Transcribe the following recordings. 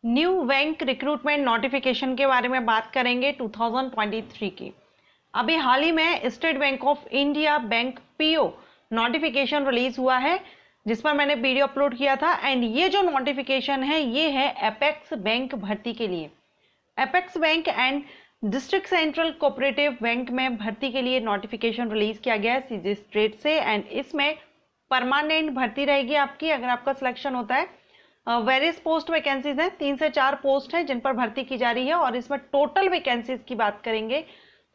New bank recruitment notification के बारे में बात करेंगे 2023 की। अभी हाल ही में state bank of India bank PO notification release हुआ है, जिस पर मैंने वीडियो अपलोड किया था। एंड ये जो नोटिफिकेशन है ये है एपेक्स बैंक भर्ती के लिए। Apex bank and district central cooperative bank में भर्ती के लिए नोटिफिकेशन रिलीज किया गया है सीजी स्ट्रेट से। एंड इसमें परमानेंट भर्ती रहेगी आपकी, अगर आपका सिलेक्शन होता है। वेरियस पोस्ट वैकेंसीज हैं, 3 से 4 पोस्ट हैं जिन पर भर्ती की जा रही है। और इसमें टोटल वैकेंसीज की बात करेंगे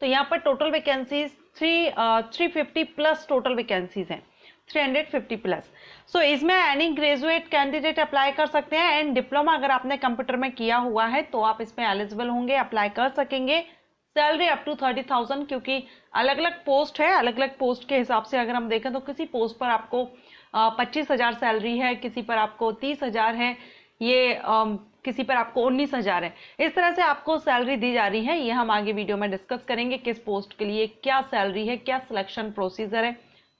तो यहाँ पर total vacancies 350 plus total vacancies हैं, 350 प्लस। सो इसमें एनी ग्रेजुएट कैंडिडेट अप्लाई कर सकते हैं। एंड डिप्लोमा अगर आपने कंप्यूटर में किया हुआ है तो आप इसमें एलिजिबल होंगे, अप्लाई कर सकेंगे। सैलरी अप टू 30,000, क्योंकि अलग अलग पोस्ट है, अलग अलग पोस्ट के हिसाब से अगर हम देखें तो किसी पोस्ट पर आपको 25,000 सैलरी है, किसी पर आपको 30,000 है, ये किसी पर आपको 19,000 है। इस तरह से आपको सैलरी दी जा रही है। ये हम आगे वीडियो में डिस्कस करेंगे, किस पोस्ट के लिए क्या सैलरी है, क्या सिलेक्शन प्रोसीजर है,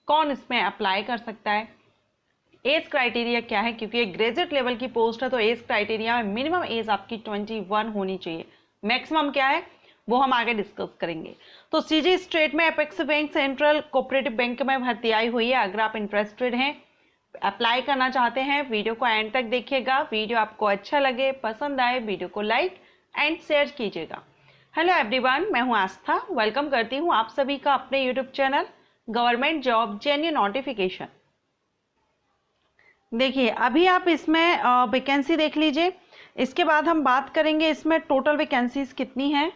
कौन इसमें अप्लाई कर सकता है, एज क्राइटेरिया क्या है, क्योंकि एक ग्रेजुएट लेवल की पोस्ट है तो एज क्राइटेरिया में मिनिमम एज आपकी 21 होनी चाहिए। मैक्सिमम क्या है वो हम आगे डिस्कस करेंगे। तो सीजी स्ट्रेट में apex bank central cooperative bank में भर्ती आई हुई है। अगर आप इंटरेस्टेड हैं, अप्लाई करना चाहते हैं, वीडियो को एंड तक देखिएगा। वीडियो आपको अच्छा लगे, पसंद आए, वीडियो को लाइक एंड शेयर कीजिएगा। हेलो एवरीवन, मैं हूं आस्था। वेलकम करती हूं आप सभी का अपने YouTube channel government job genuine notification. देखिए अभी आप इसमें वैकेंसी देख लीजिए, इसके बाद हम बात करेंगे इसमें टोटल वैकेंसीज कितनी है।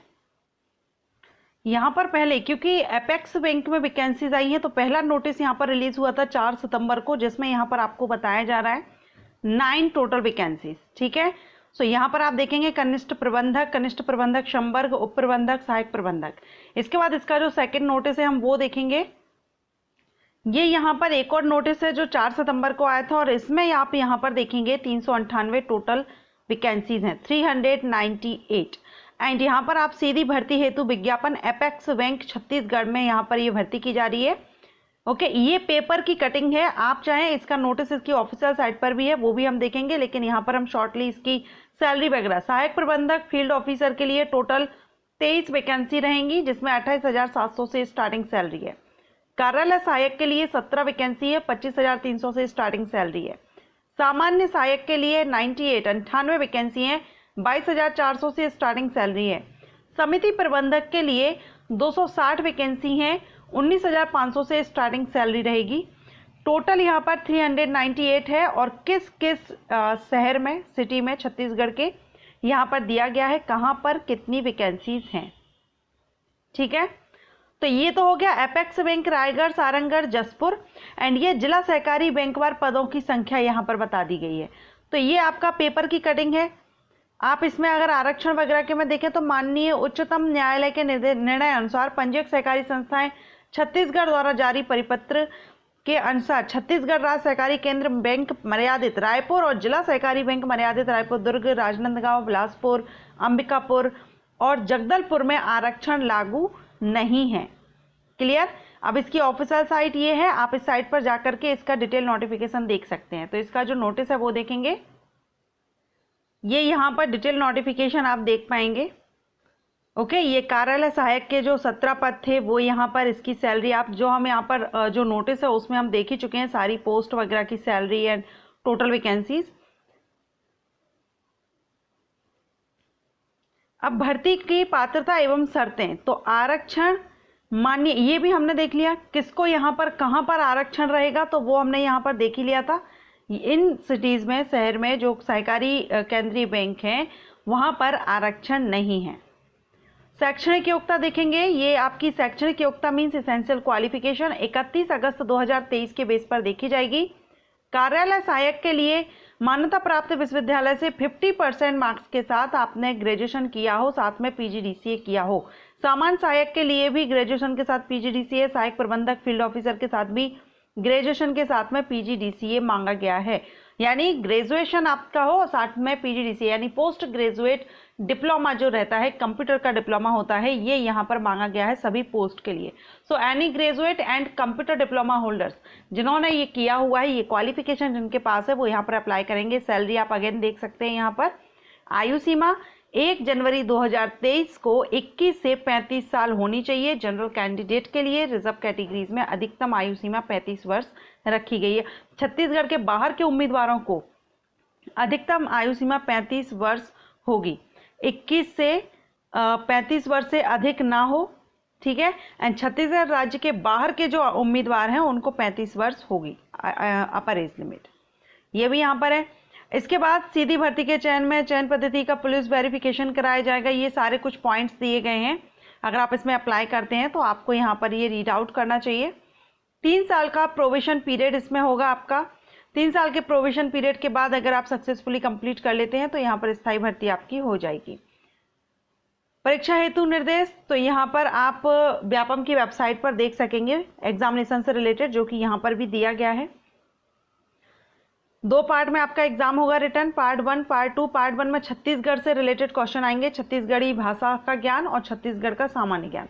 यहाँ पर पहले क्योंकि एपेक्स बैंक में वैकेंसीज आई है तो पहला नोटिस यहाँ पर रिलीज हुआ था 4 सितंबर को, जिसमें यहाँ पर आपको बताया जा रहा है 9 टोटल वैकेंसीज। ठीक है, सो यहाँ पर आप देखेंगे कनिष्ठ प्रबंधक संवर्ग, उप प्रबंधक, सहायक प्रबंधक। इसके बाद इसका जो सेकंड नोटिस है हम वो देखेंगे। ये यहाँ पर एक और नोटिस है जो 4 सितंबर को आया था, और इसमें आप यहाँ पर देखेंगे 398 टोटल वैकेंसीज हैं, 398। एंड यहाँ पर आप सीधी भर्ती हेतु विज्ञापन एपेक्स बैंक छत्तीसगढ़ में यहाँ पर ये भर्ती की जा रही है। ओके, ये पेपर की कटिंग है। आप चाहें इसका नोटिस इसकी ऑफिशियल साइट पर भी है, वो भी हम देखेंगे, लेकिन यहाँ पर हम शॉर्टली इसकी सैलरी वगैरह। सहायक प्रबंधक फील्ड ऑफिसर के लिए टोटल 23 वैकेंसी रहेंगी, जिसमें 28,700 से स्टार्टिंग सैलरी है। कार्यालय सहायक के लिए 17 वैकेंसी है, 25,300 से स्टार्टिंग सैलरी है। सामान्य सहायक के लिए 98 वैकेंसी है, 22,400 से स्टार्टिंग सैलरी है। समिति प्रबंधक के लिए 260 वैकेंसी हैं, 19,500 से स्टार्टिंग सैलरी रहेगी। टोटल यहाँ पर 398 है। और किस किस शहर में, सिटी में, छत्तीसगढ़ के यहाँ पर दिया गया है कहाँ पर कितनी वैकेंसीज हैं। ठीक है, तो ये तो हो गया apex bank Raigarh, Sarangarh, Jaspur. And ये जिला सहकारी बैंकवार पदों की संख्या यहाँ पर बता दी गई है। तो ये आपका पेपर की कटिंग है। आप इसमें अगर आरक्षण वगैरह के में देखें तो माननीय उच्चतम न्यायालय के निर्णय अनुसार पंजीयक सहकारी संस्थाएं छत्तीसगढ़ द्वारा जारी परिपत्र के अनुसार छत्तीसगढ़ राज्य सहकारी केंद्र बैंक मर्यादित रायपुर और जिला सहकारी बैंक मर्यादित रायपुर, दुर्ग, राजनांदगांव, बिलासपुर, अंबिकापुर और जगदलपुर में आरक्षण लागू नहीं है। क्लियर। अब इसकी ऑफिशियल साइट ये है, आप इस साइट पर जाकर के इसका डिटेल नोटिफिकेशन देख सकते हैं। तो इसका जो नोटिस है वो देखेंगे, ये यहाँ पर डिटेल नोटिफिकेशन आप देख पाएंगे। ओके, ये कार्यालय सहायक के जो 17 पद थे वो यहाँ पर इसकी सैलरी आप जो हम यहाँ पर जो नोटिस है उसमें हम देख ही चुके हैं, सारी पोस्ट वगैरह की सैलरी एंड टोटल वैकेंसीज। अब भर्ती की पात्रता एवं शर्तें, तो आरक्षण मान्य, ये भी हमने देख लिया। किसको यहाँ पर कहाँ पर आरक्षण रहेगा तो वो हमने यहाँ पर देख ही लिया था। इन सिटीज में, शहर में जो सहकारी केंद्रीय बैंक हैं वहाँ पर आरक्षण नहीं है। शैक्षणिक योग्यता देखेंगे, ये आपकी शैक्षणिक योग्यता मीन्स एसेंशियल क्वालिफिकेशन 31 अगस्त 2023 के बेस पर देखी जाएगी। कार्यालय सहायक के लिए मान्यता प्राप्त विश्वविद्यालय से 50% मार्क्स के साथ आपने ग्रेजुएशन किया हो, साथ में पीजीडीसीए किया हो। सामान्य सहायक के लिए भी ग्रेजुएशन के साथ पीजीडीसीए, सहायक प्रबंधक फील्ड ऑफिसर के साथ भी ग्रेजुएशन के साथ में पीजीडीसीए मांगा गया है। यानी ग्रेजुएशन आपका हो, साथ में पीजीडीसीए यानी पोस्ट ग्रेजुएट डिप्लोमा जो रहता है, कंप्यूटर का डिप्लोमा होता है, ये यहाँ पर मांगा गया है सभी पोस्ट के लिए। So any graduate and computer diploma holders जिन्होंने ये किया हुआ है, ये क्वालिफिकेशन जिनके पास है वो यहाँ पर अप्लाई करेंगे। सैलरी आप अगेन देख सकते हैं यहाँ पर आयु सीमा 1 जनवरी 2023 को 21 से 35 साल होनी चाहिए जनरल कैंडिडेट के लिए। रिजर्व कैटेगरीज में अधिकतम आयु सीमा 35 वर्ष रखी गई है। छत्तीसगढ़ के बाहर के उम्मीदवारों को अधिकतम आयु सीमा 35 वर्ष होगी, 21 से 35 वर्ष से अधिक ना हो, ठीक है। एंड छत्तीसगढ़ राज्य के बाहर के जो उम्मीदवार हैं उनको 35 वर्ष होगी अपर एज लिमिट, ये भी यहाँ पर है। इसके बाद सीधी भर्ती के चयन में चयन पद्धति का पुलिस वेरिफिकेशन कराया जाएगा। ये सारे कुछ पॉइंट्स दिए गए हैं, अगर आप इसमें अप्लाई करते हैं तो आपको यहाँ पर ये रीड आउट करना चाहिए। 3 साल का प्रोविजन पीरियड इसमें होगा आपका। 3 साल के प्रोविजन पीरियड के बाद अगर आप सक्सेसफुली कंप्लीट कर लेते हैं तो यहाँ पर स्थायी भर्ती आपकी हो जाएगी। परीक्षा हेतु निर्देश तो यहाँ पर आप व्यापम की वेबसाइट पर देख सकेंगे एग्जामिनेशन से रिलेटेड, जो कि यहाँ पर भी दिया गया है। 2 पार्ट में आपका एग्जाम होगा रिटर्न, पार्ट 1 पार्ट 2। पार्ट 1 में छत्तीसगढ़ से रिलेटेड क्वेश्चन आएंगे, छत्तीसगढ़ी भाषा का ज्ञान और छत्तीसगढ़ का सामान्य ज्ञान।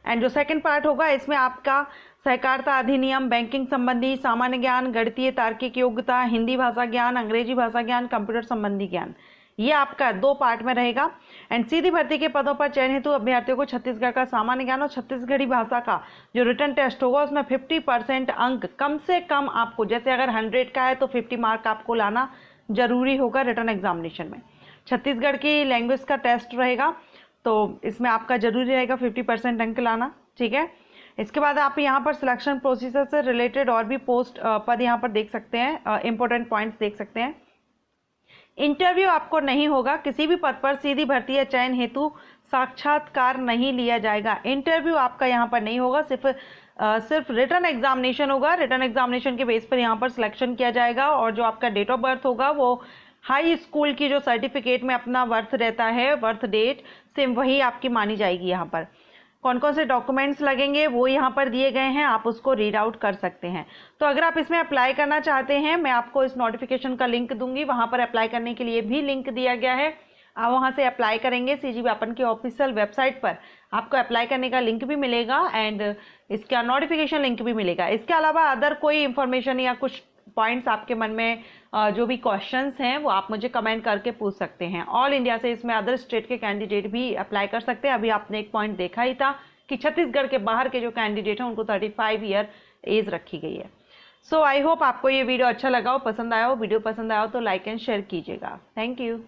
एंड जो सेकंड पार्ट होगा इसमें आपका सहकारिता अधिनियम, बैंकिंग संबंधी सामान्य ज्ञान, गणितीय तार्किक योग्यता, हिंदी भाषा ज्ञान, अंग्रेजी भाषा ज्ञान, कंप्यूटर संबंधी ज्ञान, ये आपका 2 पार्ट में रहेगा। एंड सीधी भर्ती के पदों पर चयन हेतु अभ्यर्थियों को छत्तीसगढ़ का सामान्य ज्ञान और छत्तीसगढ़ी भाषा का जो रिटर्न टेस्ट होगा उसमें 50% अंक कम से कम आपको, जैसे अगर 100 का है तो 50 मार्क आपको लाना जरूरी होगा रिटर्न एग्जामिनेशन में। छत्तीसगढ़ की लैंग्वेज का टेस्ट रहेगा तो इसमें आपका जरूरी रहेगा 50% अंक लाना, ठीक है। इसके बाद आप यहाँ पर सिलेक्शन प्रोसीजर से रिलेटेड और भी पोस्ट पद यहाँ पर देख सकते हैं, इंपॉर्टेंट पॉइंट्स देख सकते हैं। इंटरव्यू आपको नहीं होगा, किसी भी पद पर सीधी भर्ती या चयन हेतु साक्षात्कार नहीं लिया जाएगा। इंटरव्यू आपका यहाँ पर नहीं होगा, सिर्फ रिटर्न एग्जामिनेशन होगा। रिटर्न एग्जामिनेशन के बेस पर यहाँ पर सिलेक्शन किया जाएगा और जो आपका डेट ऑफ बर्थ होगा वो हाई स्कूल की जो सर्टिफिकेट में अपना बर्थ रहता है, बर्थ डेट सेम वही आपकी मानी जाएगी। यहाँ पर कौन कौन से डॉक्यूमेंट्स लगेंगे वो यहाँ पर दिए गए हैं, आप उसको रीड आउट कर सकते हैं। तो अगर आप इसमें अप्लाई करना चाहते हैं, मैं आपको इस नोटिफिकेशन का लिंक दूंगी, वहाँ पर अप्लाई करने के लिए भी लिंक दिया गया है। आप वहाँ से अप्लाई करेंगे, सीजी व्यापम की ऑफिशियल वेबसाइट पर आपको अप्लाई करने का लिंक भी मिलेगा एंड इसका नोटिफिकेशन लिंक भी मिलेगा। इसके अलावा अदर कोई इन्फॉर्मेशन या कुछ पॉइंट्स आपके मन में जो भी क्वेश्चंस हैं वो आप मुझे कमेंट करके पूछ सकते हैं। ऑल इंडिया से इसमें अदर स्टेट के कैंडिडेट भी अप्लाई कर सकते हैं। अभी आपने एक पॉइंट देखा ही था कि छत्तीसगढ़ के बाहर के जो कैंडिडेट हैं उनको 35 ईयर एज रखी गई है। सो आई होप आपको ये वीडियो अच्छा लगा हो, पसंद आया हो। वीडियो पसंद आया हो तो लाइक एंड शेयर कीजिएगा। Thank you.